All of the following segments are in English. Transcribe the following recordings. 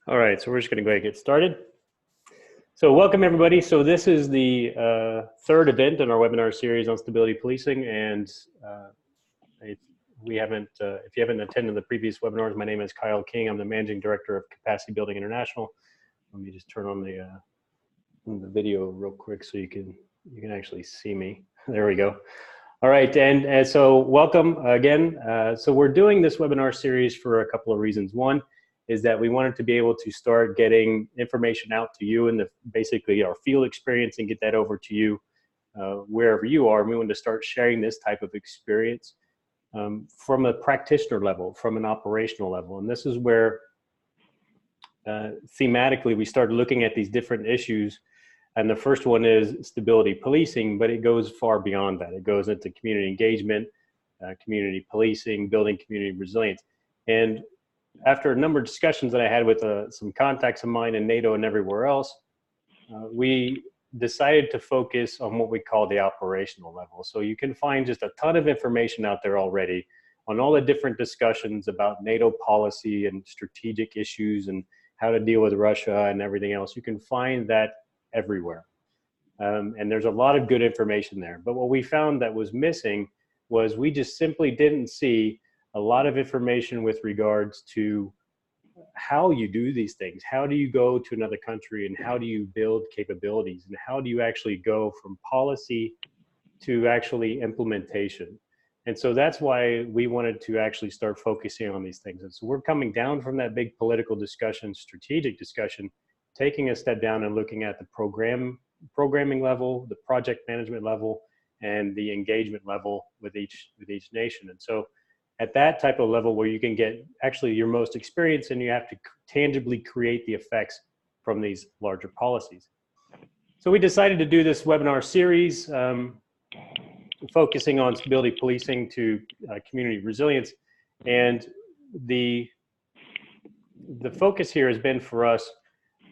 All right, so we're just going to go ahead and get started. So welcome everybody. So this is the third event in our webinar series on stability policing, and if you haven't attended the previous webinars, my name is Kyle King. I'm the Managing Director of Capacity Building International. Let me just turn on the video real quick so you can actually see me. There we go. All right, and so welcome again. So we're doing this webinar series for a couple of reasons. One is that we wanted to be able to start getting information out to you and basically our field experience and get that over to you wherever you are. And we wanted to start sharing this type of experience from a practitioner level, from an operational level. And this is where thematically we started looking at these different issues. And the first one is stability policing, but it goes far beyond that. It goes into community engagement, community policing, building community resilience. And after a number of discussions that I had with some contacts of mine in NATO and everywhere else, we decided to focus on what we call the operational level. So you can find just a ton of information out there already on all the different discussions about NATO policy and strategic issues and how to deal with Russia and everything else. You can find that everywhere. And there's a lot of good information there. But what we found that was missing was we just simply didn't see a lot of information with regards to how you do these things. How do you go to another country and how do you build capabilities and how do you actually go from policy to actually implementation? And so that's why we wanted to actually start focusing on these things. And so we're coming down from that big political discussion, strategic discussion, taking a step down and looking at the programming level, the project management level, and the engagement level with each nation. And so at that type of level where you can get actually your most experience and you have to tangibly create the effects from these larger policies. So we decided to do this webinar series focusing on stability policing to community resilience. And the focus here has been for us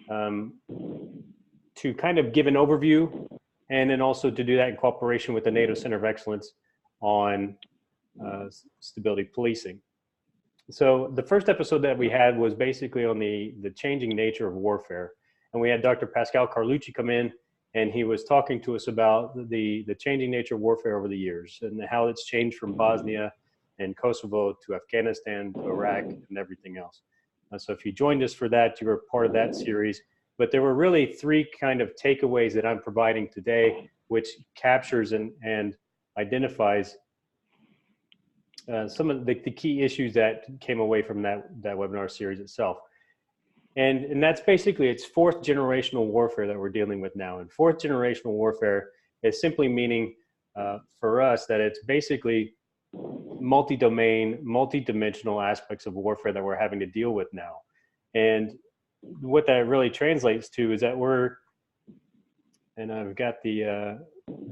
to kind of give an overview and then also to do that in cooperation with the NATO Center of Excellence on stability policing. So the first episode that we had was basically on the changing nature of warfare. And we had Dr. Pascal Carlucci come in and he was talking to us about the changing nature of warfare over the years and how it's changed from Bosnia and Kosovo to Afghanistan, to Iraq and everything else. So if you joined us for that, you were part of that series. But there were really three kind of takeaways that I'm providing today, which captures and identifies some of the key issues that came away from that webinar series itself. And that's basically, it's fourth generational warfare that we're dealing with now. And fourth generational warfare is simply meaning for us that it's basically multi-domain, multi-dimensional aspects of warfare that we're having to deal with now. And what that really translates to is that and I've got the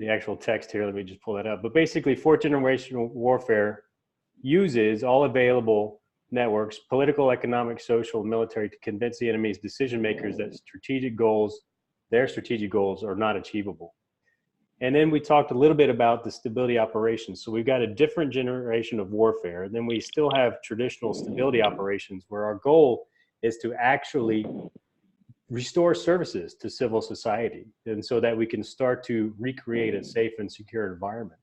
actual text here, let me just pull that up. But basically fourth generational warfare uses all available networks, political, economic, social, military, to convince the enemy's decision makers that their strategic goals are not achievable. And then we talked a little bit about the stability operations. So we've got a different generation of warfare. And then we still have traditional stability operations where our goal is to actually restore services to civil society. And so that we can start to recreate a safe and secure environment.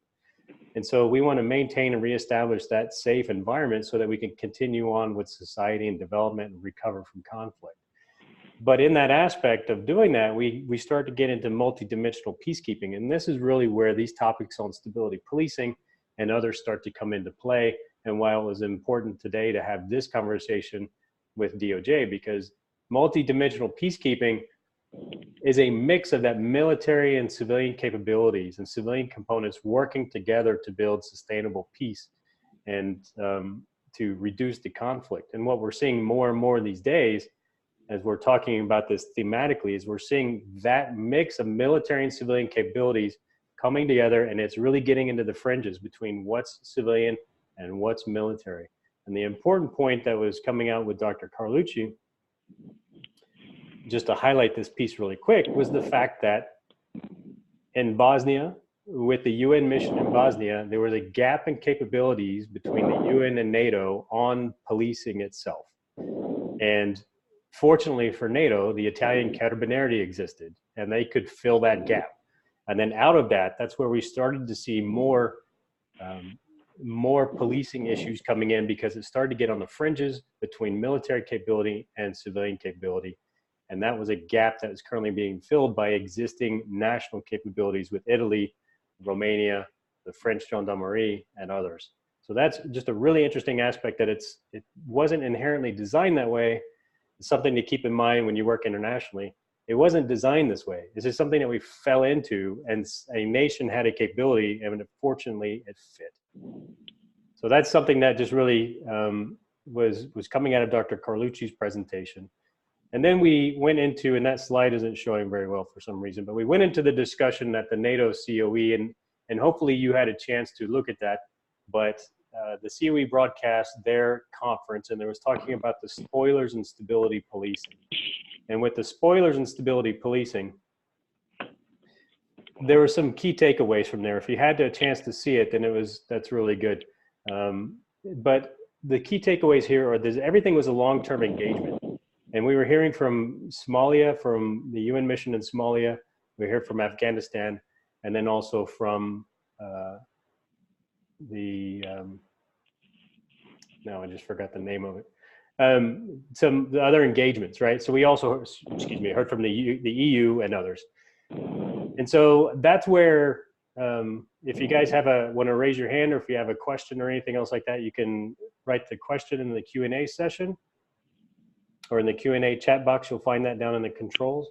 And so we want to maintain and reestablish that safe environment so that we can continue on with society and development and recover from conflict. But in that aspect of doing that, we start to get into multidimensional peacekeeping. And this is really where these topics on stability policing and others start to come into play. And why it was important today to have this conversation with DoJ, because multidimensional peacekeeping is a mix of that military and civilian capabilities and civilian components working together to build sustainable peace and to reduce the conflict. And what we're seeing more and more these days, as we're talking about this thematically, is we're seeing that mix of military and civilian capabilities coming together, and it's really getting into the fringes between what's civilian and what's military. And the important point that was coming out with Dr. Carlucci, just to highlight this piece really quick, was the fact that in Bosnia, with the UN mission in Bosnia, there was a gap in capabilities between the UN and NATO on policing itself. And fortunately for NATO, the Italian Carabinieri existed, and they could fill that gap. And then out of that, that's where we started to see more policing issues coming in, because it started to get on the fringes between military capability and civilian capability. And that was a gap that is currently being filled by existing national capabilities with Italy, Romania, the French Gendarmerie, and others. So that's just a really interesting aspect, that it wasn't inherently designed that way. It's something to keep in mind when you work internationally. It wasn't designed this way. This is something that we fell into, and a nation had a capability, and fortunately it fit. So that's something that just really was coming out of Dr. Carlucci's presentation. And then we went into, and that slide isn't showing very well for some reason, but we went into the discussion at the NATO COE, and hopefully you had a chance to look at that. But the COE broadcast their conference, and they was talking about the spoilers and stability policing. And with the spoilers and stability policing, there were some key takeaways from there. If you had a chance to see it, then that's really good. But the key takeaways here are that everything was a long-term engagement. And we were hearing from Somalia, from the UN mission in Somalia. We heard from Afghanistan, and then also from now I just forgot the name of it. Some the other engagements, right? So we also, heard from the EU and others. And so that's where, if you guys want to raise your hand, or if you have a question or anything else like that, you can write the question in the Q&A session, or in the Q&A chat box. You'll find that down in the controls,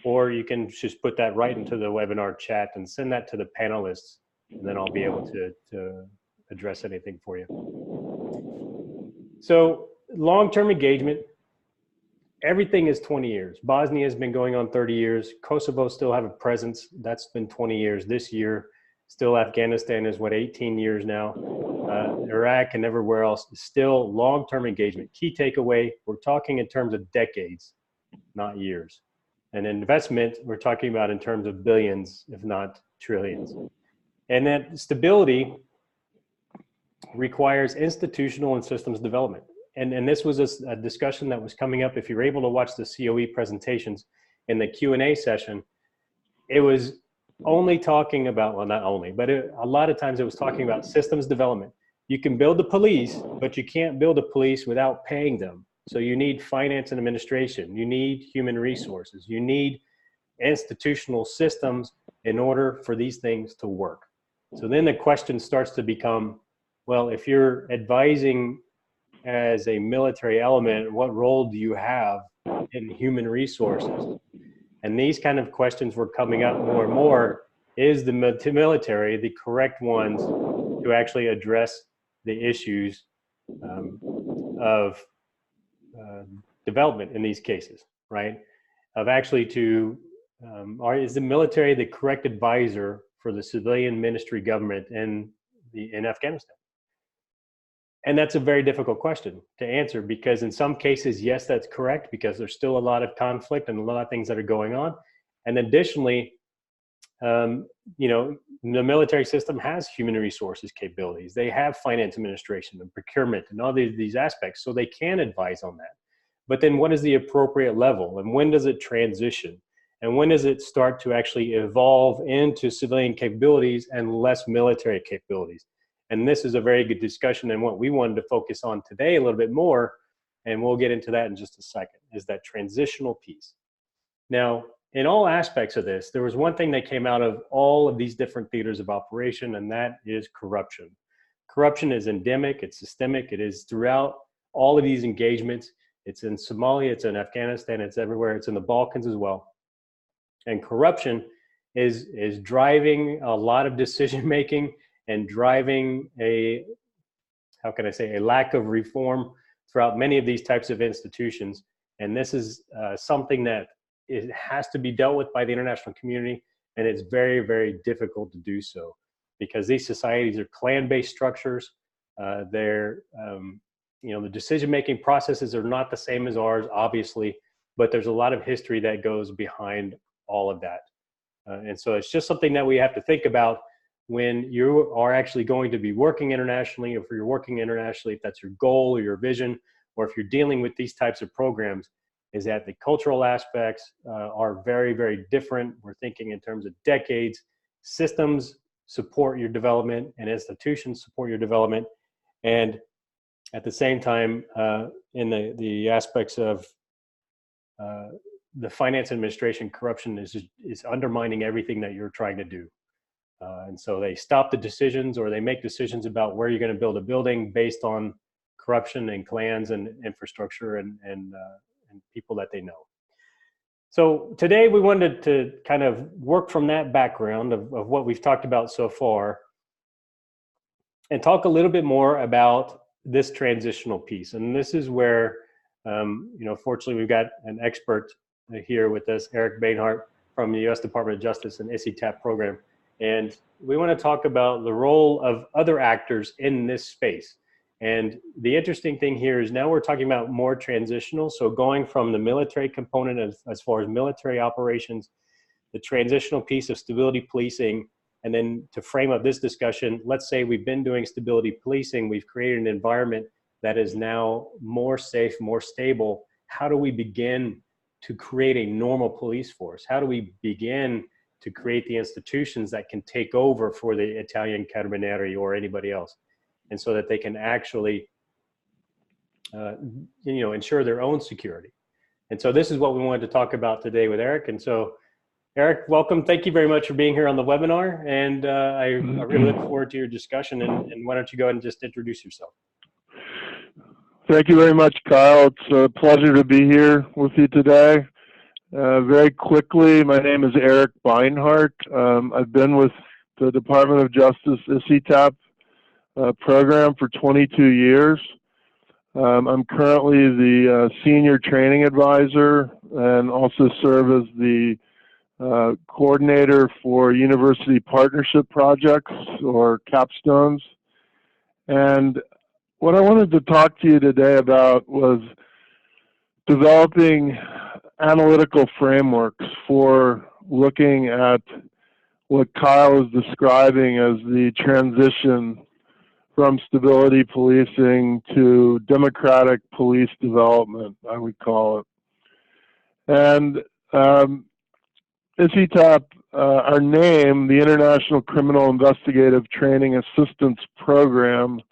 or you can just put that right into the webinar chat and send that to the panelists, and then I'll be able to address anything for you. So long-term engagement, everything is 20 years. Bosnia has been going on 30 years. Kosovo still have a presence. That's been 20 years this year. Still Afghanistan is 18 years now. Iraq and everywhere else is still long-term engagement. Key takeaway, we're talking in terms of decades, not years. And investment, we're talking about in terms of billions, if not trillions. And then stability requires institutional and systems development. And this was a discussion that was coming up. If you were able to watch the COE presentations in the Q&A session, it was only talking about, well, not only, but a lot of times it was talking about systems development. You can build the police, but you can't build a police without paying them. So you need finance and administration. You need human resources. You need institutional systems in order for these things to work. So then the question starts to become, well, if you're advising as a military element, what role do you have in human resources? And these kind of questions were coming up more and more. Is the military the correct ones to actually address the issues of development in these cases, right? Of actually is the military the correct advisor for the civilian ministry government in Afghanistan? And that's a very difficult question to answer, because in some cases, yes, that's correct, because there's still a lot of conflict and a lot of things that are going on. And additionally, the military system has human resources capabilities. They have finance administration and procurement and all these aspects, so they can advise on that. But then what is the appropriate level, and when does it transition? And when does it start to actually evolve into civilian capabilities and less military capabilities? And this is a very good discussion, and what we wanted to focus on today a little bit more, and we'll get into that in just a second, is that transitional piece. Now, in all aspects of this, there was one thing that came out of all of these different theaters of operation, and that is corruption. Corruption is endemic, it's systemic, it is throughout all of these engagements. It's in Somalia, it's in Afghanistan, it's everywhere, it's in the Balkans as well. And corruption is driving a lot of decision-making and driving a lack of reform throughout many of these types of institutions. And this is something that it has to be dealt with by the international community, and it's very, very difficult to do so, because these societies are clan-based structures. The decision-making processes are not the same as ours, obviously, but there's a lot of history that goes behind all of that. And so it's just something that we have to think about when you are actually going to be working internationally, or if you're working internationally, if that's your goal or your vision, or if you're dealing with these types of programs. is that the cultural aspects are very, very different. We're thinking in terms of decades. Systems support your development and institutions support your development. And at the same time, in the aspects of the finance administration, corruption is undermining everything that you're trying to do. And so they stop the decisions, or they make decisions about where you're going to build a building based on corruption and clans and infrastructure and people that they know. So today we wanted to kind of work from that background of what we've talked about so far and talk a little bit more about this transitional piece. And this is where, fortunately we've got an expert here with us, Eric Bainhart from the U.S. Department of Justice and ICITAP program. And we want to talk about the role of other actors in this space. And the interesting thing here is now we're talking about more transitional. So going from the military component as far as military operations, the transitional piece of stability policing, and then to frame up this discussion, let's say we've been doing stability policing, we've created an environment that is now more safe, more stable. How do we begin to create a normal police force? How do we begin to create the institutions that can take over for the Italian Carabinieri or anybody else? And so that they can actually, ensure their own security. And so this is what we wanted to talk about today with Eric. And so, Eric, welcome. Thank you very much for being here on the webinar. And I really look forward to your discussion. And why don't you go ahead and just introduce yourself? Thank you very much, Kyle. It's a pleasure to be here with you today. Very quickly, my name is Eric Bainhart. I've been with the Department of Justice ICITAP program for 22 years. I'm currently the senior training advisor and also serve as the coordinator for university partnership projects, or capstones. And what I wanted to talk to you today about was developing analytical frameworks for looking at what Kyle is describing as the transition from stability policing to democratic police development, I would call it. And ICITAP, our name, the International Criminal Investigative Training Assistance Program,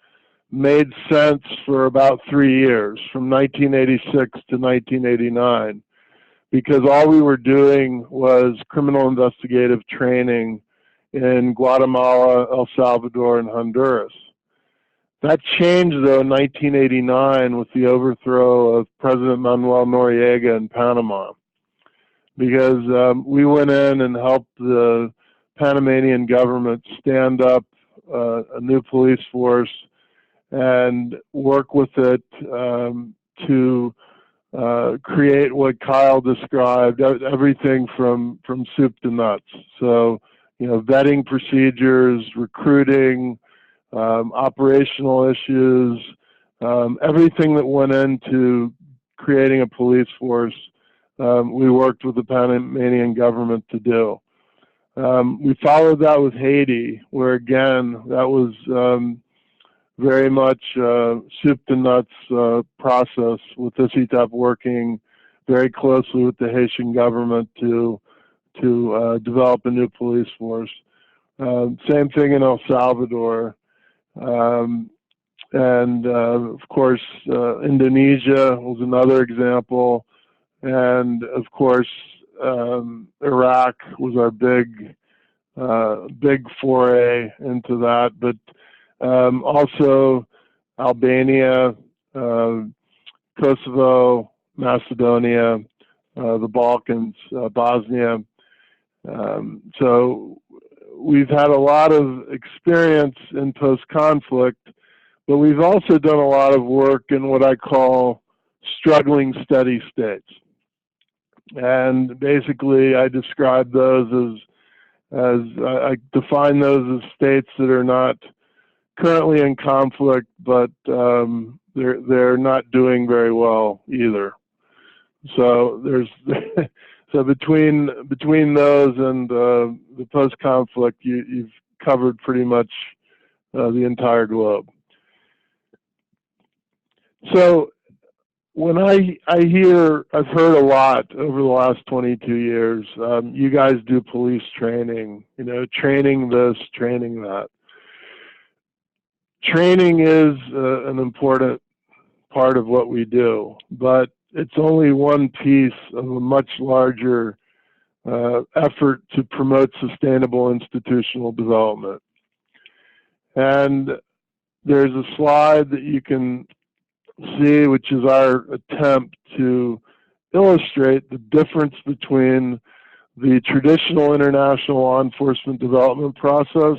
made sense for about 3 years, from 1986 to 1989, because all we were doing was criminal investigative training in Guatemala, El Salvador, and Honduras. That changed, though, in 1989 with the overthrow of President Manuel Noriega in Panama, because we went in and helped the Panamanian government stand up a new police force and work with it to create what Kyle described, everything from soup to nuts. So, vetting procedures, recruiting, operational issues, everything that went into creating a police force, we worked with the Panamanian government to do. We followed that with Haiti, where again, that was very much soup to nuts process, with ICITAP working very closely with the Haitian government to develop a new police force. Same thing in El Salvador. And of course, Indonesia was another example. And of course, Iraq was our big foray into that. But also Albania, Kosovo, Macedonia, the Balkans, Bosnia. So we've had a lot of experience in post-conflict, but we've also done a lot of work in what I call struggling steady states. And basically, I describe those as I define those as states that are not currently in conflict, but they're not doing very well either. So there's so between those and the post-conflict, you've covered pretty much the entire globe. So when I've heard a lot over the last 22 years, you guys do police training, training this, training that. Training is an important part of what we do, but it's only one piece of a much larger effort to promote sustainable institutional development. And there's a slide that you can see, which is our attempt to illustrate the difference between the traditional international law enforcement development process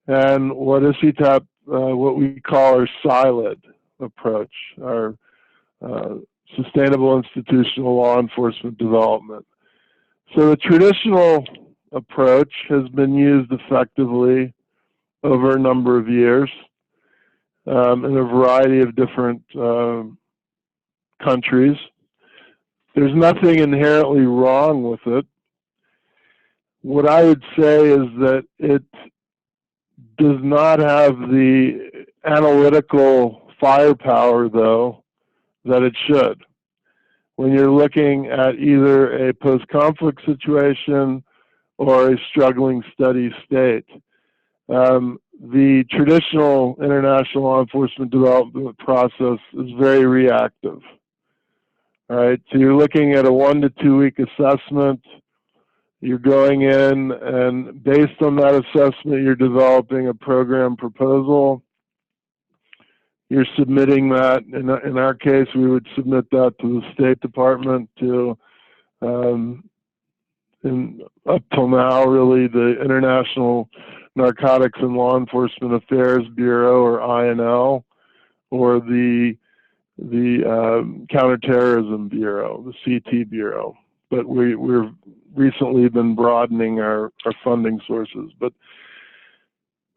and what ICITAP, what we call our SILID approach, our sustainable institutional law enforcement development. So the traditional approach has been used effectively over a number of years in a variety of different countries. There's nothing inherently wrong with it. What I would say is that it does not have the analytical firepower, though, that it should. When you're looking at either a post-conflict situation or a struggling steady state. The traditional international law enforcement development process is very reactive. All right, so you're looking at a 1 to 2 week assessment. You're going in, and based on that assessment, you're developing a program proposal. You're submitting that. In our case, we would submit that to the State Department, to, up till now, really, the International Narcotics and Law Enforcement Affairs Bureau, or INL, or the Counterterrorism Bureau, the CT Bureau. But we've recently been broadening our funding sources. But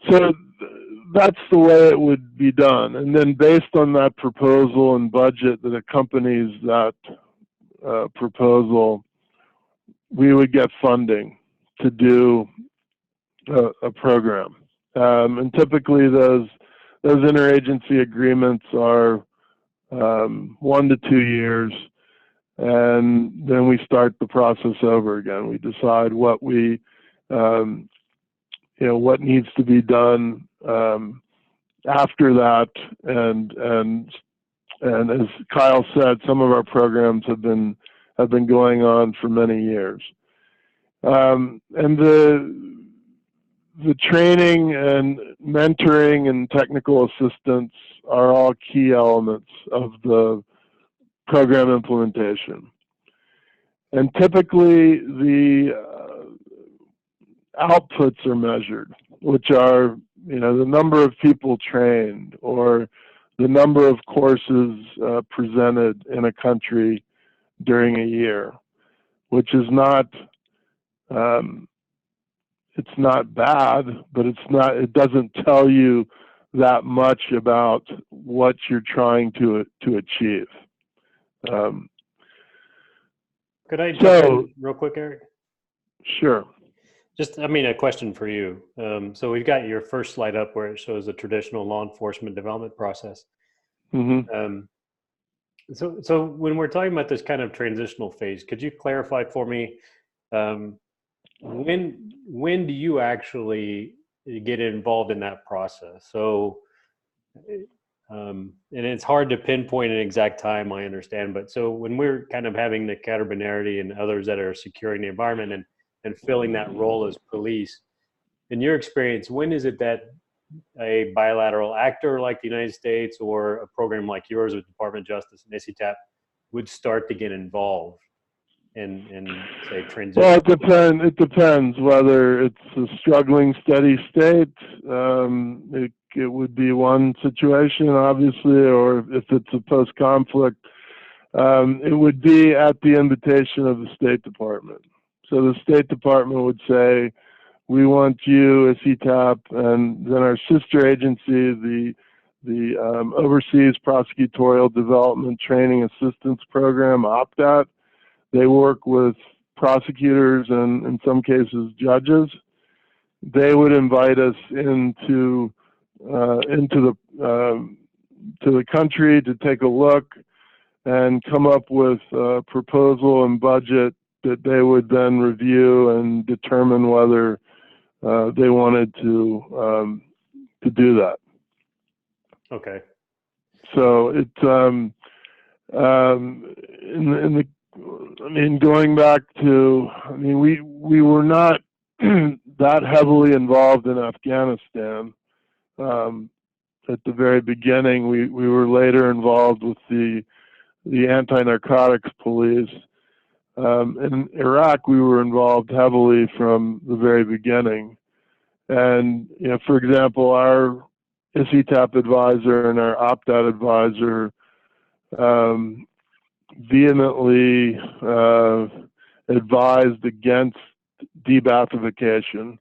so that's the way it would be done. And then based on that proposal and budget that accompanies that proposal, we would get funding to do a program. And typically those interagency agreements are 1 to 2 years, and then we start the process over again. We decide what we, what needs to be done after that, and as Kyle said, some of our programs have been going on for many years, and the training and mentoring and technical assistance are all key elements of the program implementation. And typically the outputs are measured, which are, the number of people trained or the number of courses presented in a country during a year, which is not, it's not bad, but it doesn't tell you that much about what you're trying to achieve. Could I jump in real quick, Eric? Sure. Just, a question for you. So we've got your first slide up where it shows the traditional law enforcement development process. Mm-hmm. So when we're talking about this kind of transitional phase, could you clarify for me, when do you actually get involved in that process? So, and it's hard to pinpoint an exact time, I understand, but so when we're kind of having the Carabinieri and others that are securing the environment and filling that role as police, in your experience, when is it that a bilateral actor like the United States or a program like yours with Department of Justice and ICITAP would start to get involved in say transition? Well, it depends whether it's a struggling steady state. It would be one situation, obviously, or if it's a post-conflict, it would be at the invitation of the State Department. So the State Department would say, we want you, ICITAP, and then our sister agency, the Overseas Prosecutorial Development Training Assistance Program, OPDAT. They work with prosecutors and, in some cases, judges. They would invite us into the country to take a look, and come up with a proposal and budget that they would then review and determine whether they wanted to do that. Okay. So it's I mean, going back to, I mean, we were not that heavily involved in Afghanistan. At the very beginning, we were later involved with the anti-narcotics police. In Iraq, we were involved heavily from the very beginning. And, you know, for example, our ICITAP advisor and our opt-out advisor vehemently advised against debathification,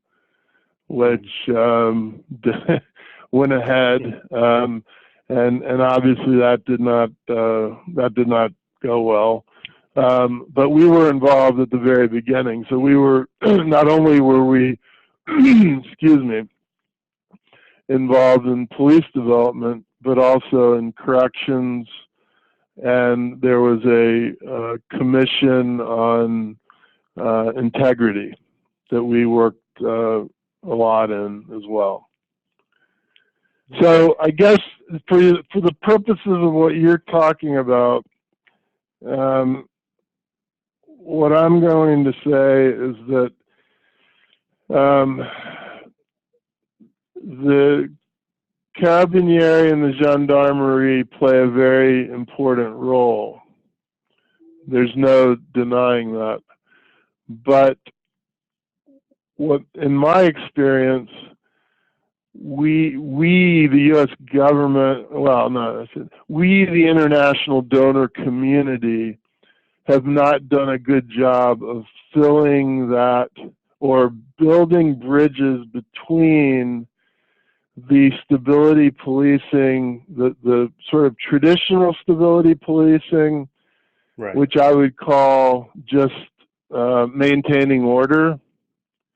which went ahead, and obviously that did not go well. But we were involved at the very beginning, so we were not only were we, excuse me, involved in police development, but also in corrections, and there was a commission on integrity that we worked a lot in as well. So I guess for the purposes of what you're talking about, what I'm going to say is that the Carabinieri and the gendarmerie play a very important role. There's no denying that. But what, in my experience, we the U.S. government, well, no, we the international donor community have not done a good job of filling that or building bridges between the stability policing, the sort of traditional stability policing, Right. which I would call just maintaining order,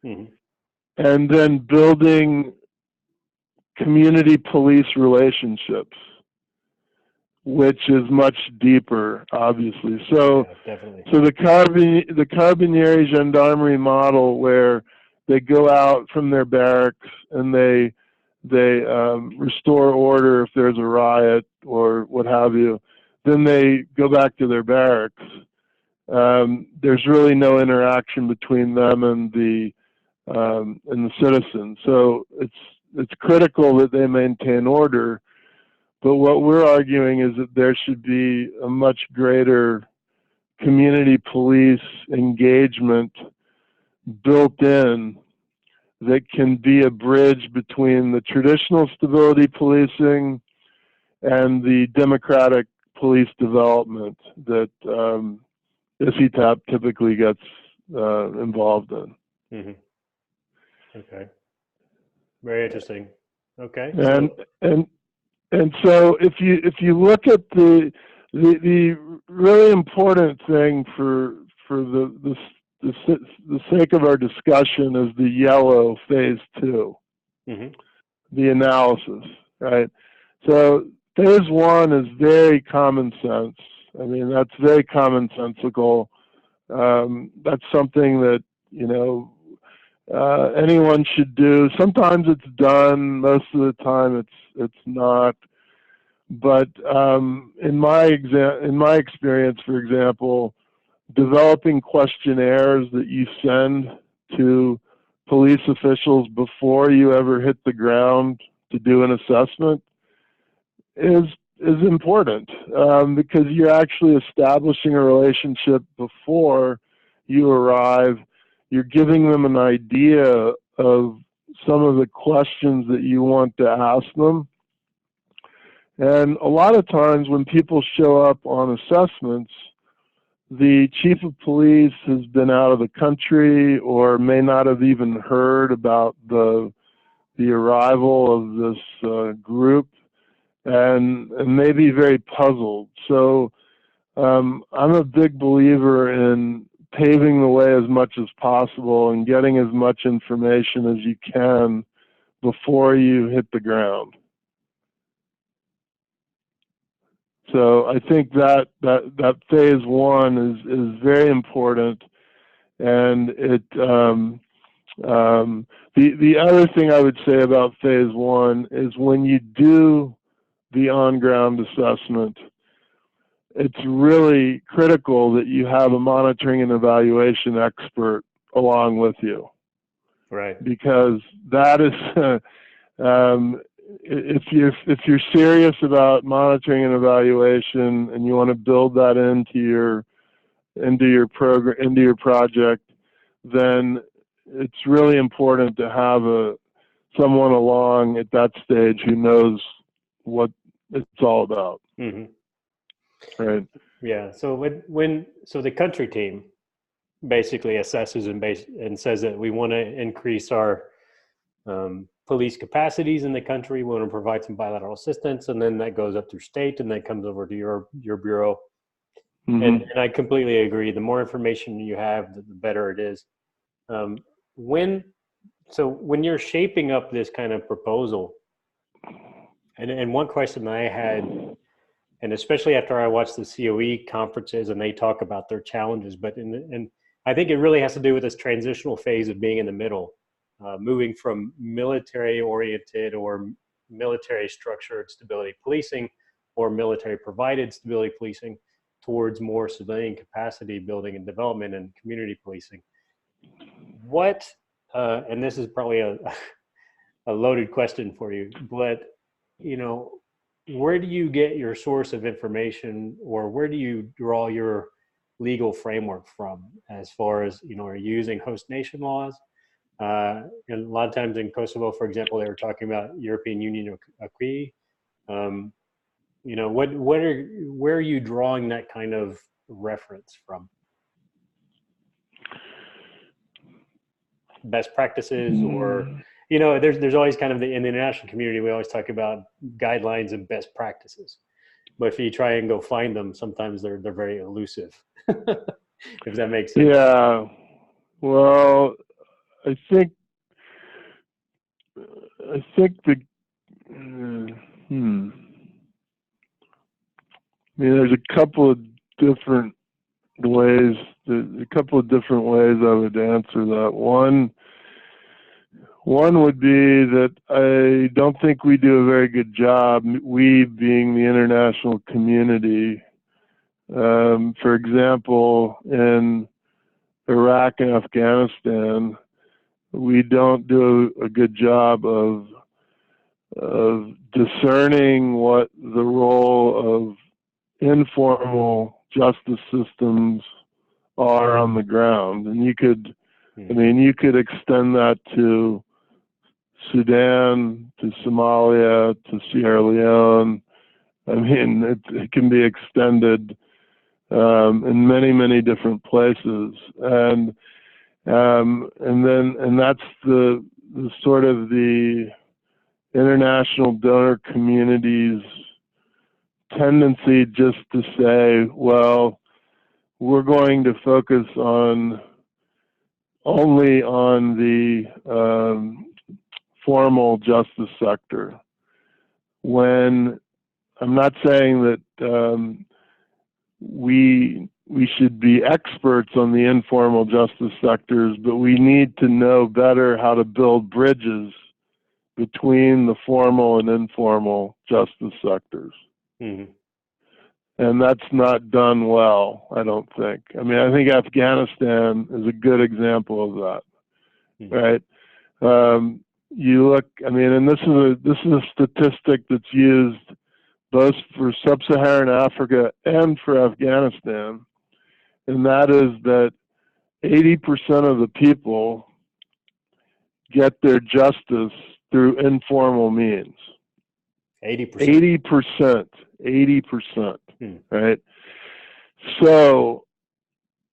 and then building community police relationships, which is much deeper, obviously. So, yeah, definitely. so the Carabinieri gendarmerie model, where they go out from their barracks and they restore order if there's a riot or what have you, then they go back to their barracks. There's really no interaction between them and the citizens. So it's critical that they maintain order. But what we're arguing is that there should be a much greater community police engagement built in that can be a bridge between the traditional stability policing and the democratic police development that ICITAP typically gets involved in. Okay. Very interesting. Okay. And so if you look at the really important thing for the sake of our discussion is the yellow phase 2, the analysis, right? So phase 1 is very common sense. I mean, that's very commonsensical. That's something that, you know, anyone should do. Sometimes it's done. Most of the time, it's not. But in my experience, for example, developing questionnaires that you send to police officials before you ever hit the ground to do an assessment is important, because you're actually establishing a relationship before you arrive. You're giving them an idea of some of the questions that you want to ask them. And a lot of times when people show up on assessments, the chief of police has been out of the country or may not have even heard about the arrival of this group, and may be very puzzled. So I'm a big believer in paving the way as much as possible and getting as much information as you can before you hit the ground. So I think that phase one is very important, and the other thing I would say about phase one is when you do the on-ground assessment, it's really critical that you have a monitoring and evaluation expert along with you. Right. Because that is, if you're serious about monitoring and evaluation, and you want to build that into your program, into your project, then it's really important to have someone along at that stage who knows what it's all about. Mm-hmm. Right. Yeah. So so the country team basically assesses and says that we want to increase our police capacities in the country. We want to provide some bilateral assistance, and then that goes up through state, and then comes over to your bureau. Mm-hmm. And I completely agree. The more information you have, the better it is. When you're shaping up this kind of proposal, and one question I had, and especially after I watched the COE conferences and they talk about their challenges, and I think it really has to do with this transitional phase of being in the middle, moving from military-oriented or military-structured stability policing or military-provided stability policing towards more civilian capacity building and development and community policing. And this is probably a loaded question for you, but where do you get your source of information, or where do you draw your legal framework from, as far as, are you using host nation laws? And a lot of times in Kosovo, for example, they were talking about European Union acquis. Where are you drawing that kind of reference from? Best practices, or there's always kind of in the international community, we always talk about guidelines and best practices, but if you try and go find them, sometimes they're very elusive. If that makes sense. Yeah. Well, I think there's a couple of different ways. I would answer that. One would be that I don't think we do a very good job, we being the international community. For example, in Iraq and Afghanistan, we don't do a good job of discerning what the role of informal justice systems are on the ground. And you could extend that to Sudan, to Somalia, to Sierra Leone. It can be extended in many, many different places, and that's the sort of the international donor community's tendency just to say, well, we're going to focus only on the formal justice sector. When I'm not saying that we should be experts on the informal justice sectors, but we need to know better how to build bridges between the formal and informal justice sectors. Mm-hmm. And that's not done well, I don't think. I think Afghanistan is a good example of that, mm-hmm. Right? You look, and this is a statistic that's used both for sub-Saharan Africa and for Afghanistan, and that is that 80% of the people get their justice through informal means. 80%. 80%. Right? So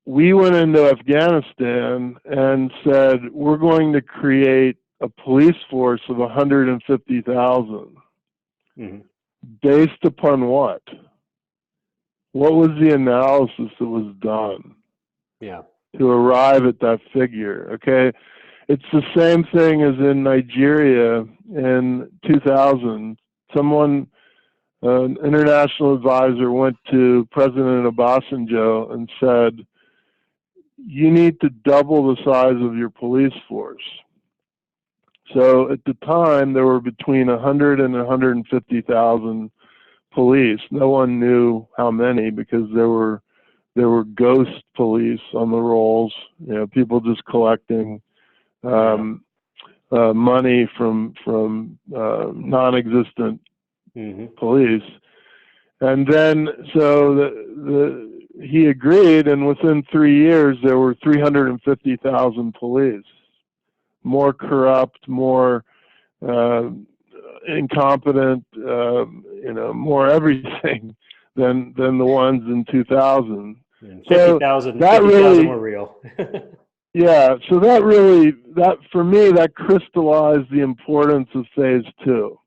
we went into Afghanistan and said, we're going to create a police force of 150,000. Mm-hmm. Based upon what? What was the analysis that was done? Yeah. To arrive at that figure? Okay. It's the same thing as in Nigeria in 2000. Someone an international advisor went to President Obasanjo and said, you need to double the size of your police force. So at the time, there were between 100 and 150,000 police. No one knew how many because there were ghost police on the rolls. You know, people just collecting money from non-existent police. And then so he agreed, and within 3 years there were 350,000 police. More corrupt, more incompetent, you know, more everything than the ones in 2000. 50,000 were real. Yeah, so that for me, that crystallized the importance of phase 2.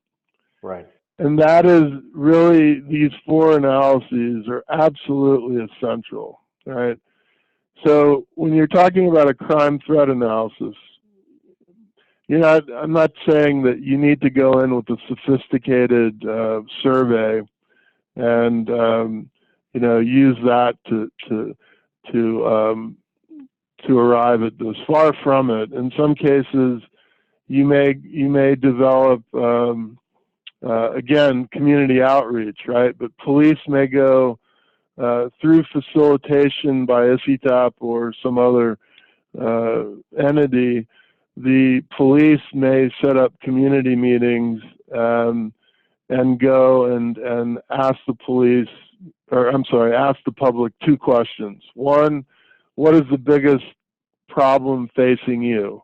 Right. And that is really, these 4 analyses are absolutely essential, right? So when you're talking about a crime threat analysis, I'm not saying that you need to go in with a sophisticated survey and use that to arrive at this. Far from it. In some cases, you may develop again community outreach, right? But police may go through facilitation by ICITAP or some other entity. The police may set up community meetings and go and ask the public 2 questions. One, what is the biggest problem facing you?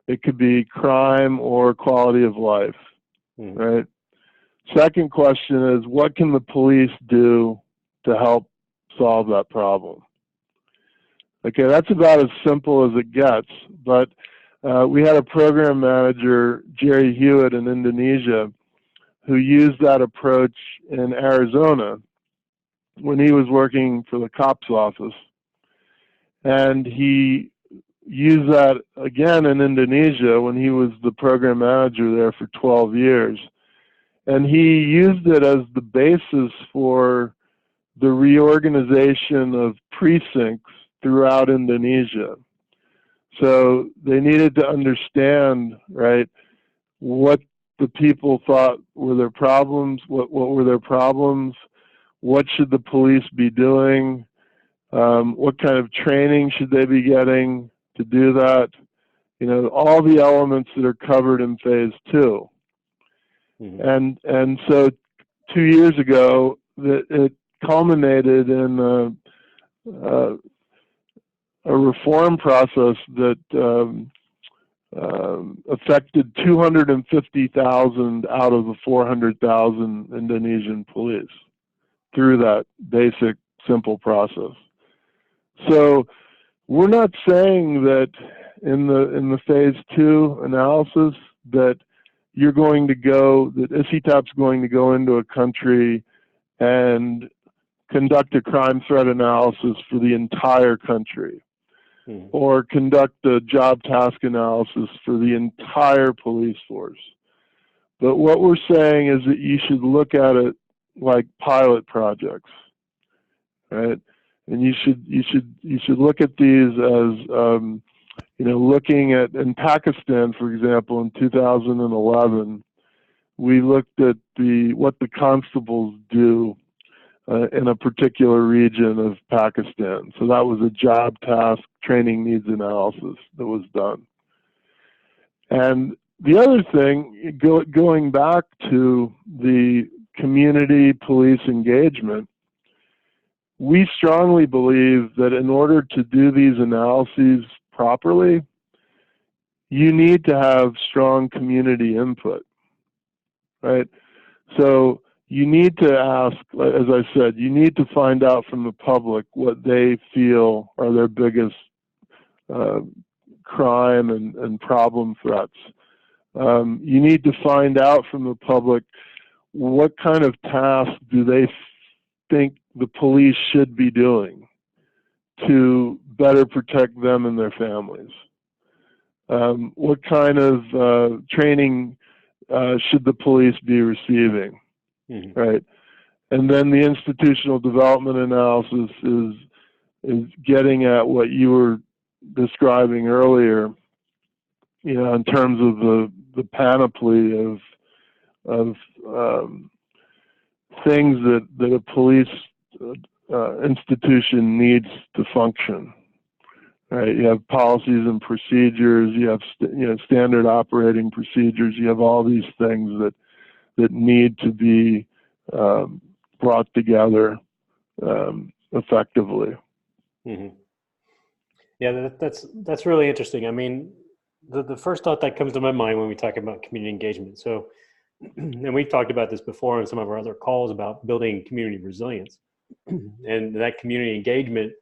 It could be crime or quality of life, right? Second question is, what can the police do to help solve that problem? Okay, that's about as simple as it gets, but we had a program manager, Jerry Hewitt in Indonesia, who used that approach in Arizona when he was working for the cops office. And he used that again in Indonesia when he was the program manager there for 12 years. And he used it as the basis for the reorganization of precincts throughout Indonesia. So they needed to understand, right, what the people thought were their problems, what were their problems, what should the police be doing, what kind of training should they be getting to do that, all the elements that are covered in phase 2. And so 2 years ago, it culminated in a reform process that affected 250,000 out of the 400,000 Indonesian police through that basic, simple process. So we're not saying that in the phase 2 analysis that ICITAP's going to go into a country and conduct a crime threat analysis for the entire country, or conduct a job task analysis for the entire police force. But what we're saying is that you should look at it like pilot projects, right? And you should look at these as looking at, in Pakistan, for example, in 2011, we looked at what the constables do in a particular region of Pakistan. So that was a job task training needs analysis that was done. And the other thing, going back to the community police engagement, we strongly believe that in order to do these analyses properly, you need to have strong community input, right? So you need to ask, as I said, you need to find out from the public what they feel are their biggest crime and problem threats. You need to find out from the public what kind of tasks do they think the police should be doing to better protect them and their families. What kind of training should the police be receiving, right? And then the institutional development analysis is getting at what you were describing earlier, you know, in terms of the panoply of things that a police institution needs to function. Right? You have policies and procedures. You have standard operating procedures. You have all these things that need to be brought together effectively. Mm-hmm. Yeah, that's really interesting. I mean, the first thought that comes to my mind when we talk about community engagement. So, and we've talked about this before on some of our other calls about building community resilience, and that community engagement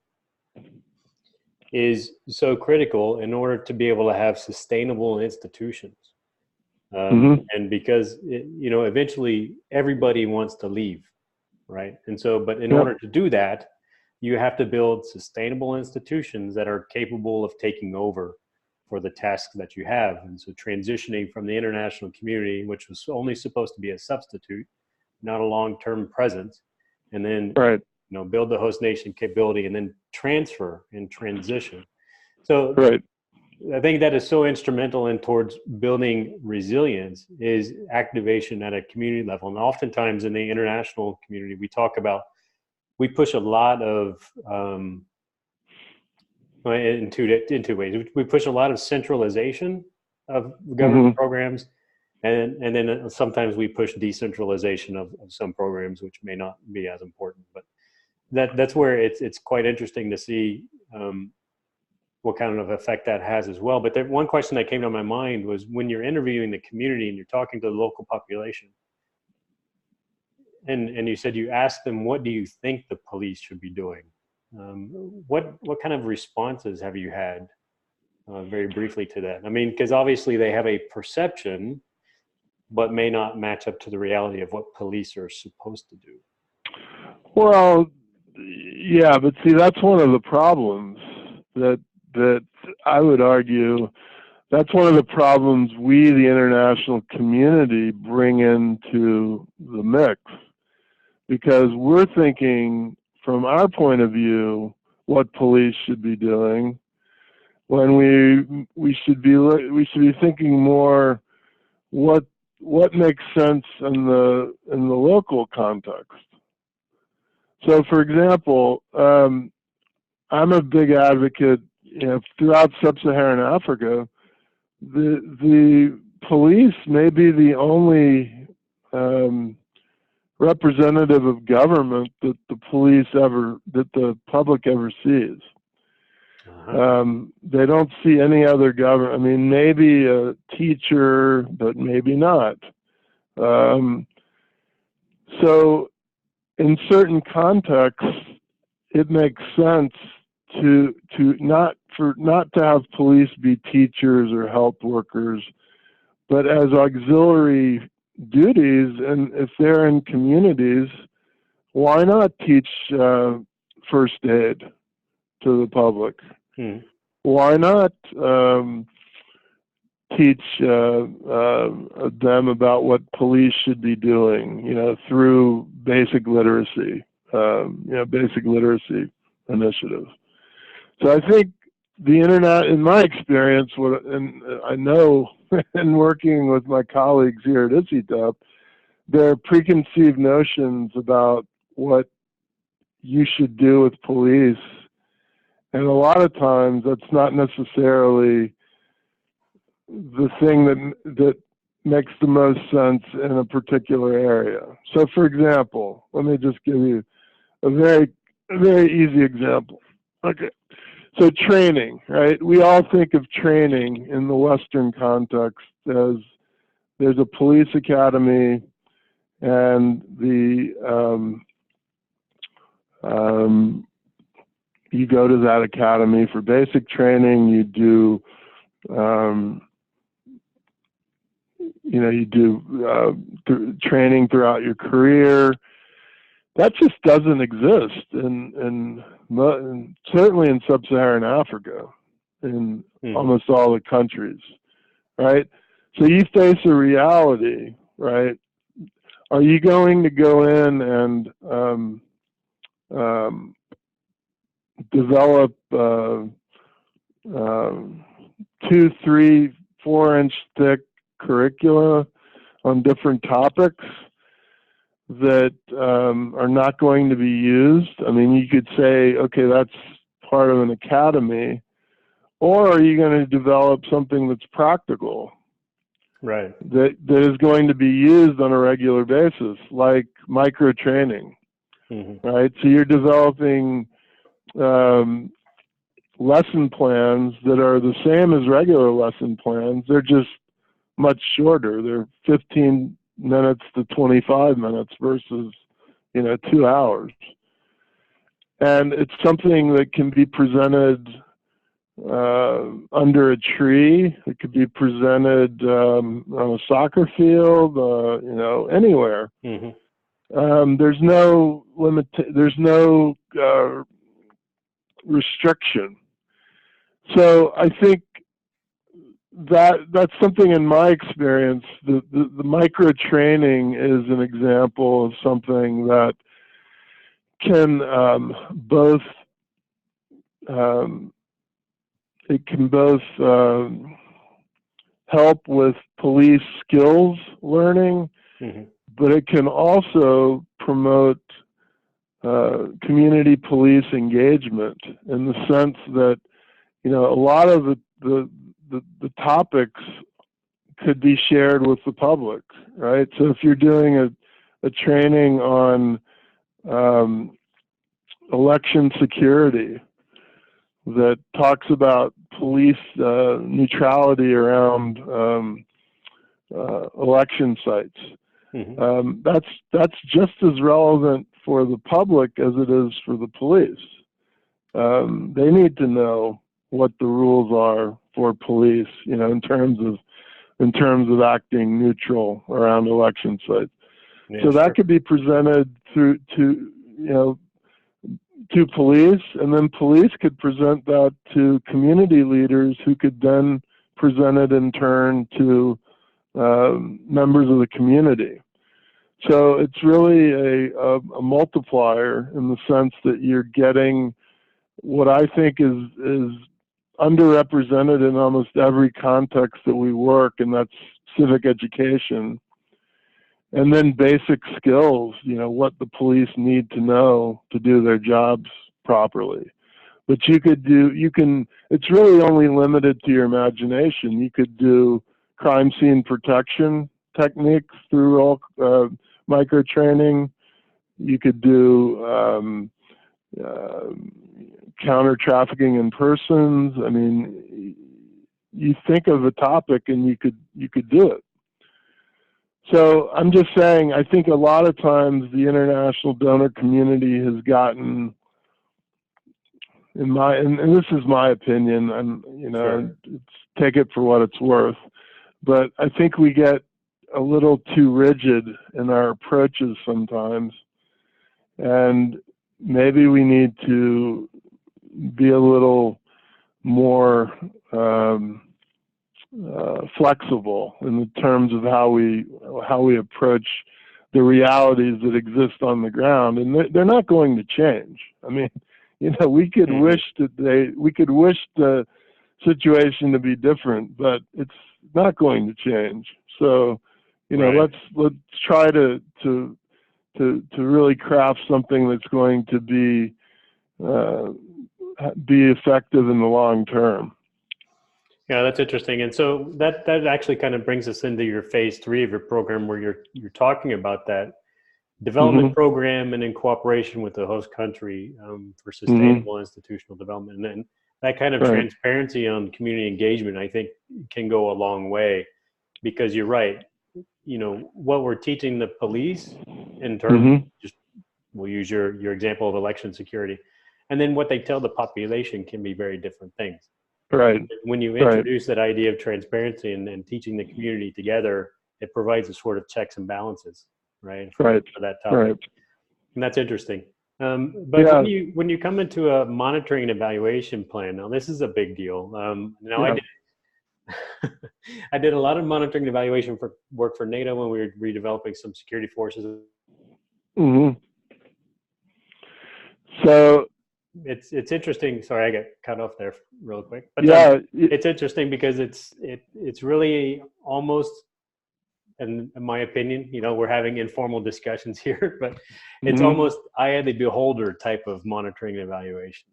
is so critical in order to be able to have sustainable institutions. And because, eventually everybody wants to leave, right? And so, but in order to do that, you have to build sustainable institutions that are capable of taking over for the tasks that you have. And so transitioning from the international community, which was only supposed to be a substitute, not a long-term presence, and then build the host nation capability and then transfer and transition. So I think that is so instrumental in towards building resilience is activation at a community level. And oftentimes in the international community, we push a lot of, in two ways. We push a lot of centralization of government programs, and then sometimes we push decentralization of some programs, which may not be as important. But that's where it's quite interesting to see what kind of effect that has as well. But one question that came to my mind was when you're interviewing the community and you're talking to the local population, and you said you asked them, what do you think the police should be doing? What kind of responses have you had very briefly to that? I mean, because obviously they have a perception, but may not match up to the reality of what police are supposed to do. Well, yeah, but see, that's one of the problems that I would argue, that's one of the problems we, the international community, bring into the mix. Because we're thinking, from our point of view, what police should be doing, when we should be thinking more what makes sense in the local context. So, for example, I'm a big advocate. Throughout sub-Saharan Africa, the police may be the only representative of government that the public ever sees. They don't see any other government. I mean, maybe a teacher, but maybe not. So, in certain contexts, it makes sense to not to have police be teachers or health workers, but as auxiliary duties. And if they're in communities, why not teach first aid to the public? Why not teach them about what police should be doing, through basic literacy, basic literacy initiatives. So I think the internet, in my experience, and I know in working with my colleagues here at ICITAP, there are preconceived notions about what you should do with police. And a lot of times that's not necessarily the thing that makes the most sense in a particular area. So, for example, let me just give you a very easy example. Okay. So training, right? We all think of training in the Western context as there's a police academy and you go to that academy for basic training. You do, training throughout your career. That just doesn't exist in certainly in sub-Saharan Africa, in almost all the countries, right? So you face a reality, right? are you going to go in and develop 2, 3, 4-inch thick curricula on different topics that are not going to be used? I mean, you could say, okay, that's part of an academy, or are you going to develop something that's practical, Right. that is going to be used on a regular basis, like micro training, right? So you're developing lesson plans that are the same as regular lesson plans. They're just much shorter. They're 15 minutes to 25 minutes versus, 2 hours. And it's something that can be presented under a tree. It could be presented on a soccer field, anywhere. There's no limit. There's no restriction. So I think that's something in my experience. The micro training is an example of something that can both help with police skills learning, but it can also promote community police engagement, in the sense that a lot of the topics could be shared with the public, right? So if you're doing a training on election security that talks about police neutrality around election sites, that's just as relevant for the public as it is for the police. They need to know what the rules are for police, in terms of acting neutral around election sites. Yeah, so that sure. could be presented to police, and then police could present that to community leaders, who could then present it in turn to members of the community. So it's really a multiplier, in the sense that you're getting what I think is underrepresented in almost every context that we work, and that's civic education. And then basic skills, what the police need to know to do their jobs properly. But it's really only limited to your imagination. You could do crime scene protection techniques through all micro training. You could do counter trafficking in persons. I mean, you think of a topic and you could do it. So I'm just saying, I think a lot of times the international donor community has gotten, and this is my opinion, and Sure. take it for what it's worth, but I think we get a little too rigid in our approaches sometimes, and maybe we need to be a little more flexible in the terms of how we approach the realities that exist on the ground, and they're not going to change. I mean, we could wish the situation to be different, but it's not going to change. So, Right. let's try to really craft something that's going to be effective in the long term. Yeah, that's interesting. And so that actually kind of brings us into your phase 3 of your program, where you're talking about that development program, and in cooperation with the host country for sustainable institutional development. And then that kind of transparency on community engagement, I think, can go a long way, because you're right. What we're teaching the police in terms of just, we'll use your example of election security, and then what they tell the population can be very different things. Right. When you introduce that idea of transparency and teaching the community together, it provides a sort of checks and balances, right? For that topic. Right. And that's interesting. But when you come into a monitoring and evaluation plan, now this is a big deal. I did a lot of monitoring and evaluation for work for NATO when we were redeveloping some security forces. Mm-hmm. So it's interesting. Sorry, I got cut off there real quick. But yeah, it's interesting because it's really almost, in my opinion, we're having informal discussions here, but it's almost eye of the beholder type of monitoring and evaluation.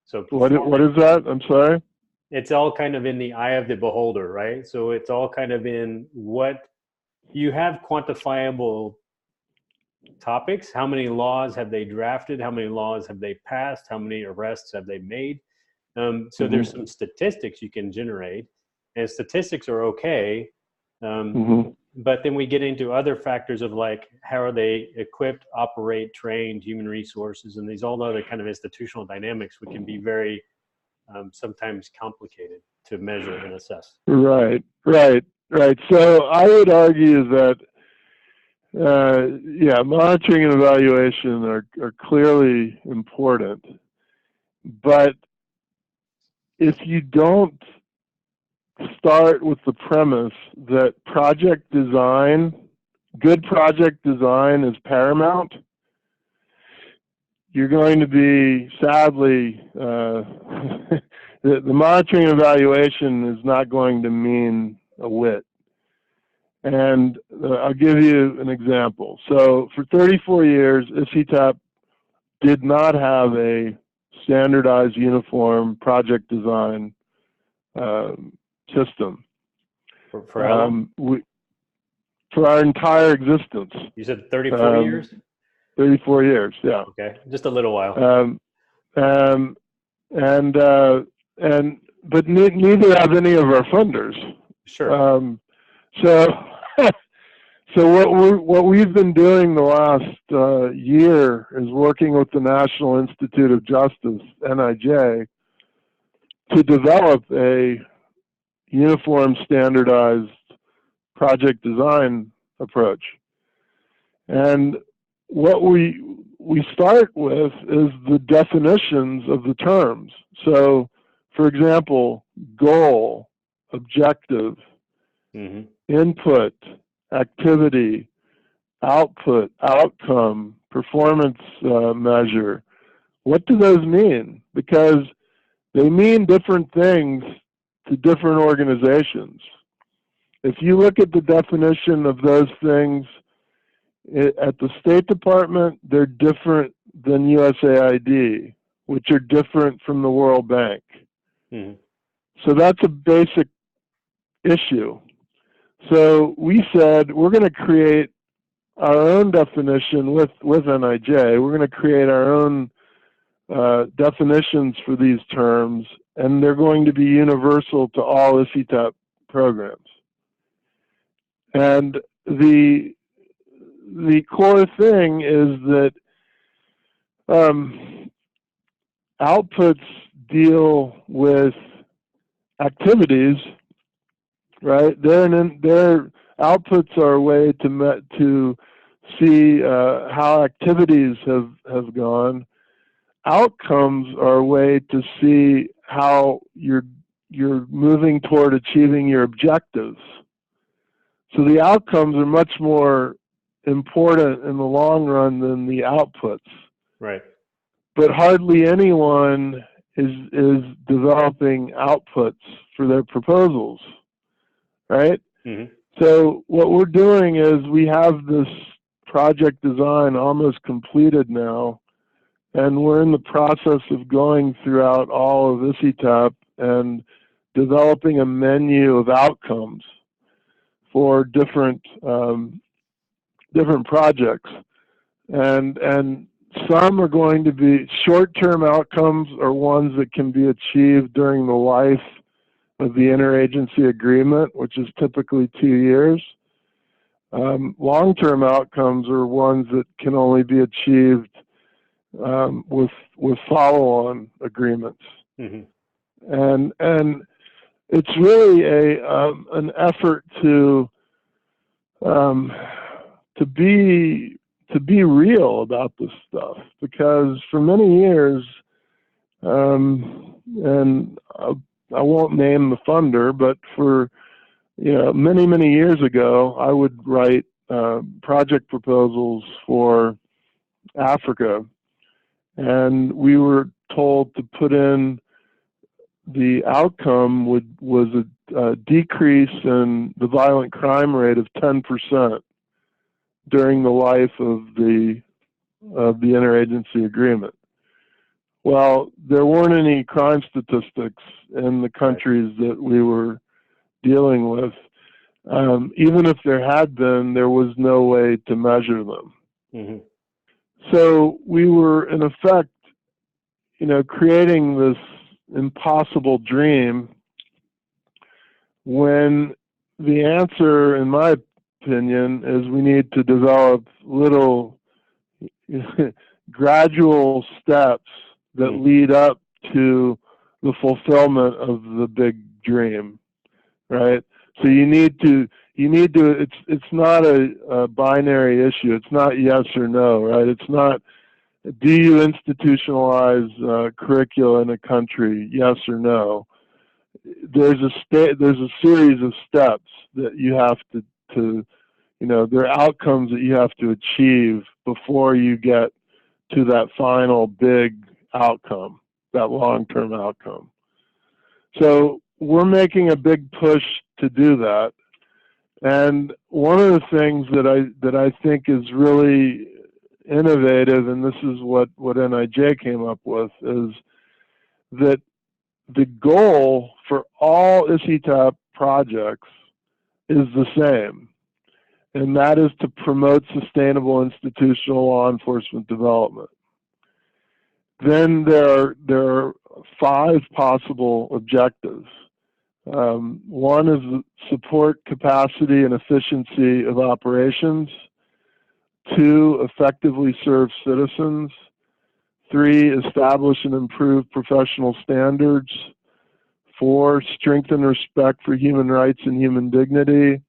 So what is that? I'm sorry. It's all kind of in the eye of the beholder, right? So it's all kind of in what you have quantifiable topics. How many laws have they drafted? How many laws have they passed? How many arrests have they made? So there's some statistics you can generate, and statistics are okay. But then we get into other factors of like, how are they equipped, operate, trained, human resources, and these all other kind of institutional dynamics, which can be very sometimes complicated to measure and assess. Right. So I would argue that, monitoring and evaluation are clearly important, but if you don't start with the premise that good project design is paramount, you're going to be, sadly, the monitoring and evaluation is not going to mean a whit. And I'll give you an example. So for 34 years, ICITAP did not have a standardized uniform project design system. For how long? For our entire existence. You said 34 years? 34 years, yeah. Okay, just a little while. But neither have any of our funders. Sure. So what we've been doing the last year is working with the National Institute of Justice, NIJ, to develop a uniform standardized project design approach. And what we start with is the definitions of the terms. So, for example, goal, objective, input, activity, output, outcome, performance measure. What do those mean? Because they mean different things to different organizations. If you look at the definition of those things at the State Department, they're different than USAID, which are different from the World Bank. So that's a basic issue. So we said we're going to create our own definition with NIJ. We're going to create our own definitions for these terms, and they're going to be universal to all ICITAP programs. And the core thing is that outputs deal with activities, right? Their outputs are a way to see how activities have gone. Outcomes are a way to see how you're moving toward achieving your objectives. So the outcomes are much more important in the long run than the outputs. Right. But hardly anyone is developing outputs for their proposals, right? So what we're doing is we have this project design almost completed now, and we're in the process of going throughout all of ICITAP and developing a menu of outcomes for different projects, and some are going to be short-term outcomes, or ones that can be achieved during the life of the interagency agreement, which is typically 2 years. Long-term outcomes are ones that can only be achieved with follow-on agreements, and it's really an effort to be real about this stuff, because for many years, and I won't name the funder, but for, many, many years ago, I would write project proposals for Africa, and we were told to put in the outcome was a decrease in the violent crime rate of 10% during the life of the interagency agreement. Well, there weren't any crime statistics in the countries that we were dealing with. Even if there had been, there was no way to measure them. Mm-hmm. So we were, in effect, creating this impossible dream when the answer, in my opinion, is we need to develop little gradual steps that lead up to the fulfillment of the big dream, right? So you need to, it's not a binary issue. It's not yes or no, right? It's not, do you institutionalize curricula in a country, yes or no? There's a series of steps that you have to there are outcomes that you have to achieve before you get to that final big outcome, that long-term outcome. So we're making a big push to do that. And one of the things that I think is really innovative, and this is what NIJ came up with, is that the goal for all ICITAP projects is the same, and that is to promote sustainable institutional law enforcement development. Then there are 5 possible objectives. One is support capacity and efficiency of operations. 2, effectively serve citizens. 3, establish and improve professional standards. 4, strengthen respect for human rights and human dignity.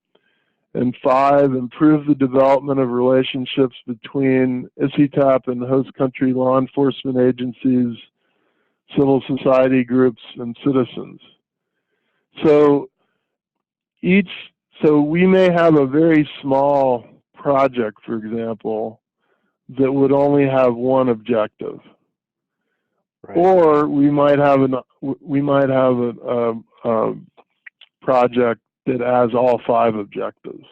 And 5, improve the development of relationships between ICITAP and host country law enforcement agencies, civil society groups, and citizens. So we may have a very small project, for example, that would only have one objective. Right. Or we might have a project that has all 5 objectives.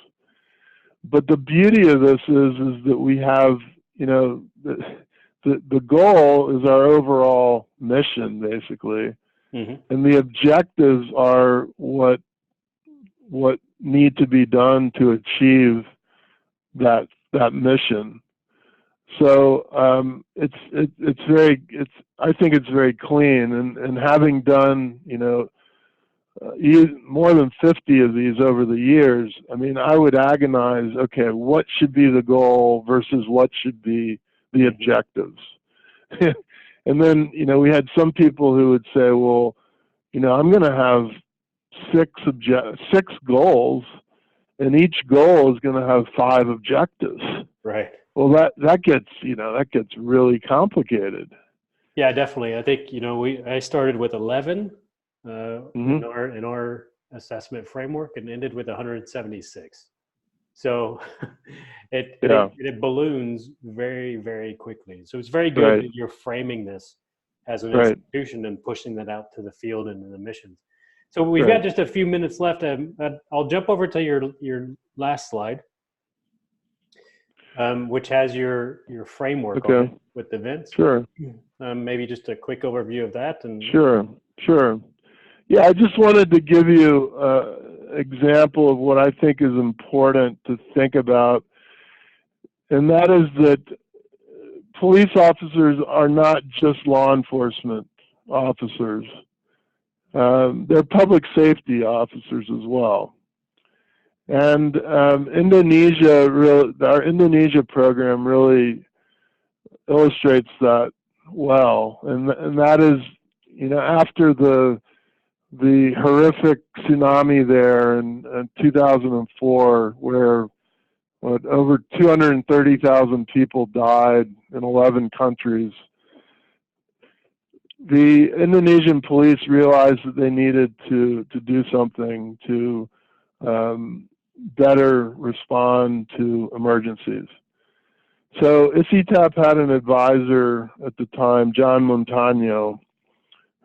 But the beauty of this is that we have, the goal is our overall mission, basically, and the objectives are what need to be done to achieve that mission. So I think it's very clean, and having done more than 50 of these over the years, I mean, I would agonize, okay, what should be the goal versus what should be the objectives? And then, we had some people who would say, well, I'm going to have 6 goals, and each goal is going to have 5 objectives. Right. Well, that gets really complicated. Yeah, definitely. I think, I started with 11 in our assessment framework and ended with 176. So it balloons very, very quickly. So it's very good that you're framing this as an institution and pushing that out to the field and the missions. So we've got just a few minutes left. I'll jump over to your last slide, which has your framework on it with the events. Sure. Maybe just a quick overview of that. And Sure. Yeah, I just wanted to give you an example of what I think is important to think about, and that is that police officers are not just law enforcement officers. They're public safety officers as well. And our Indonesia program really illustrates that well. And that is, after the horrific tsunami there in 2004, where over 230,000 people died in 11 countries, the Indonesian police realized that they needed to do something to better respond to emergencies. So ICITAP had an advisor at the time, John Montano,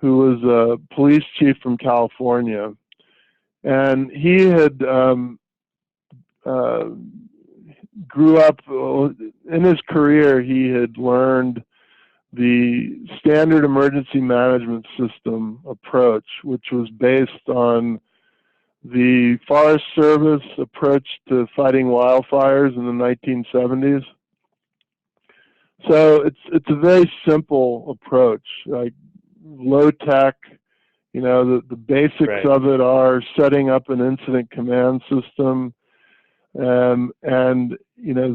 who was a police chief from California. And he had grew up, in his career, he had learned the standard emergency management system approach, which was based on the Forest Service approach to fighting wildfires in the 1970s. So it's a very simple approach, like low tech. You know, the basics Right. of it are setting up an incident command system, and you know,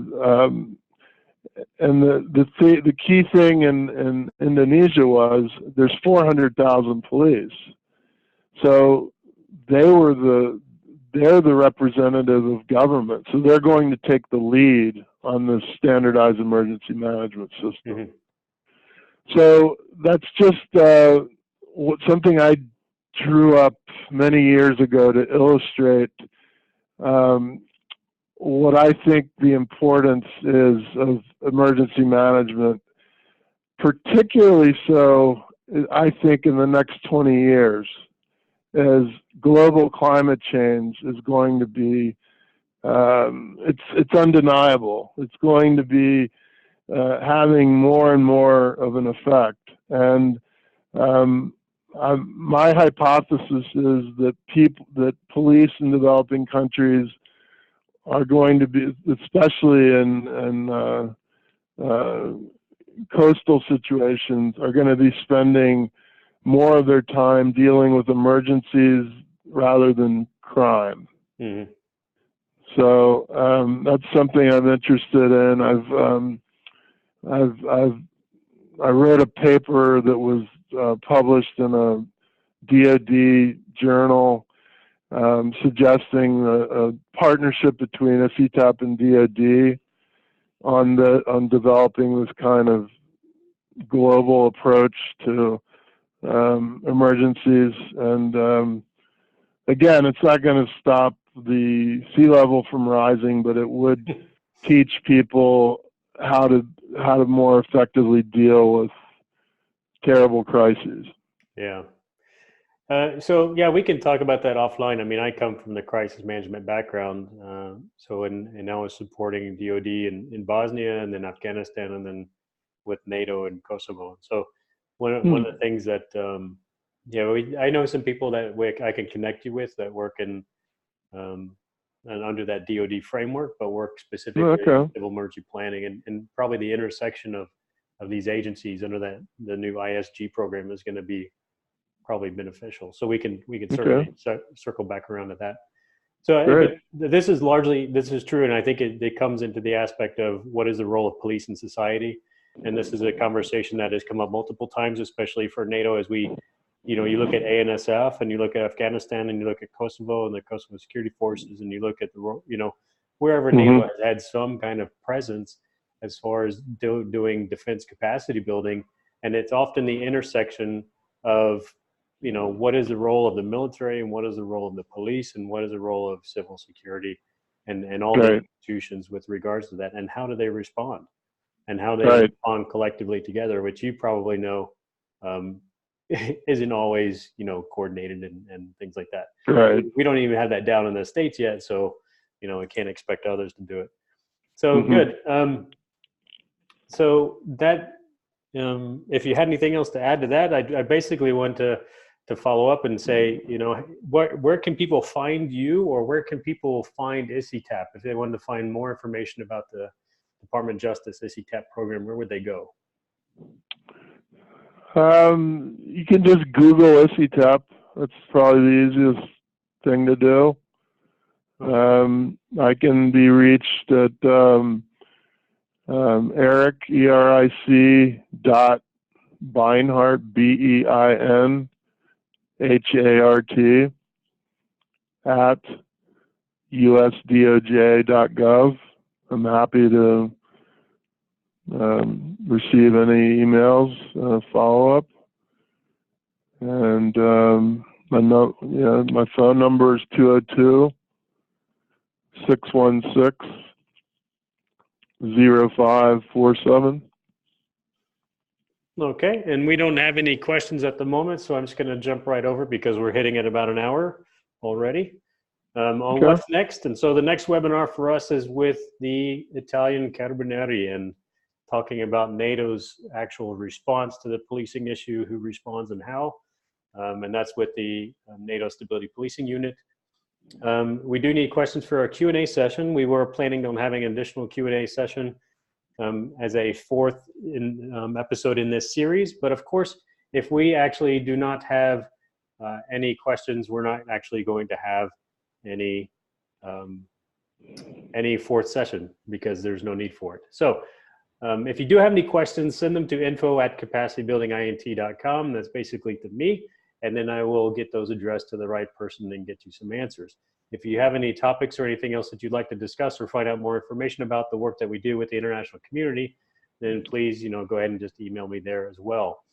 and the key thing in Indonesia was there's 400,000 police, so they're the representative of government, so they're going to take the lead on this standardized emergency management system. Mm-hmm. So that's just something I drew up many years ago to illustrate what I think the importance is of emergency management, particularly so, I think, in the next 20 years, as global climate change is going to be, it's undeniable. It's going to be having more and more of an effect. And my hypothesis is that police in developing countries are going to be, especially in coastal situations, are going to be spending more of their time dealing with emergencies rather than crime. Mm-hmm. So that's something I'm interested in. I wrote a paper that was published in a DoD journal suggesting a partnership between ICITAP and DoD on developing this kind of global approach to emergencies. And again, it's not going to stop the sea level from rising, but it would teach people how to more effectively deal with terrible crises. Yeah. So yeah, we can talk about that offline. I mean, I come from the crisis management background, and I was supporting DoD in Bosnia and then Afghanistan and then with NATO and Kosovo. So one of the things that I know some people that I can connect you with that work in and under that DoD framework, but work specifically in civil emergency planning and probably the intersection of these agencies under the new ISG program is going to be probably beneficial. So we can certainly circle back around to that. So this is true, and I think it comes into the aspect of what is the role of police in society, and this is a conversation that has come up multiple times, especially for NATO, as we, you look at ANSF and you look at Afghanistan and you look at Kosovo and the Kosovo security forces and you look at wherever NATO has had some kind of presence as far as doing defense capacity building, and it's often the intersection of what is the role of the military and what is the role of the police and what is the role of civil security and all the institutions with regards to that, and how do they respond and how they respond collectively together, which you probably know isn't always coordinated and things like that. Right. We don't even have that down in the States yet, so we can't expect others to do it. So good. So that if you had anything else to add to that, I basically want to follow up and say, where can people find you, or where can people find ICITAP if they wanted to find more information about the Department of Justice ICITAP program? Where would they go? You can just Google ICITAP. That's probably the easiest thing to do. I can be reached at Eric, ERIC .Beinhart, BEINHART at usdoj.gov. I'm happy to receive any emails, follow up. And my phone number is 202-616-0547. Okay, and we don't have any questions at the moment, so I'm just going to jump right over because we're hitting at about an hour already on Okay. what's next. And so the next webinar for us is with the Italian Carabinieri and talking about NATO's actual response to the policing issue, who responds and how. And that's with the NATO Stability Policing Unit. We do need questions for our Q&A session. We were planning on having an additional Q&A session as a fourth episode in this series. But of course, if we actually do not have any questions, we're not actually going to have any fourth session because there's no need for it. So if you do have any questions, send them to info@capacitybuildingint.com. That's basically to me. And then I will get those addressed to the right person and get you some answers. If you have any topics or anything else that you'd like to discuss or find out more information about the work that we do with the international community, then please, go ahead and just email me there as well.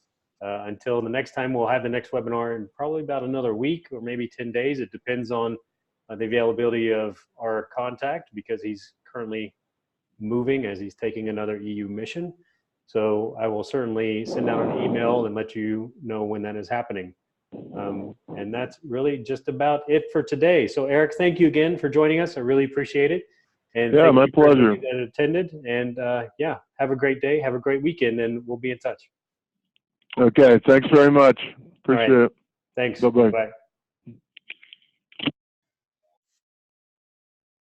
Until the next time, we'll have the next webinar in probably about another week or maybe 10 days. It depends on the availability of our contact because he's currently moving as he's taking another EU mission. So I will certainly send out an email and let you know when that is happening. And that's really just about it for today. So Eric, thank you again for joining us. I really appreciate it. And yeah, my pleasure. That attended. And yeah, have a great day. Have a great weekend, and we'll be in touch. Okay, thanks very much. Appreciate it. Thanks. Bye-bye. Bye.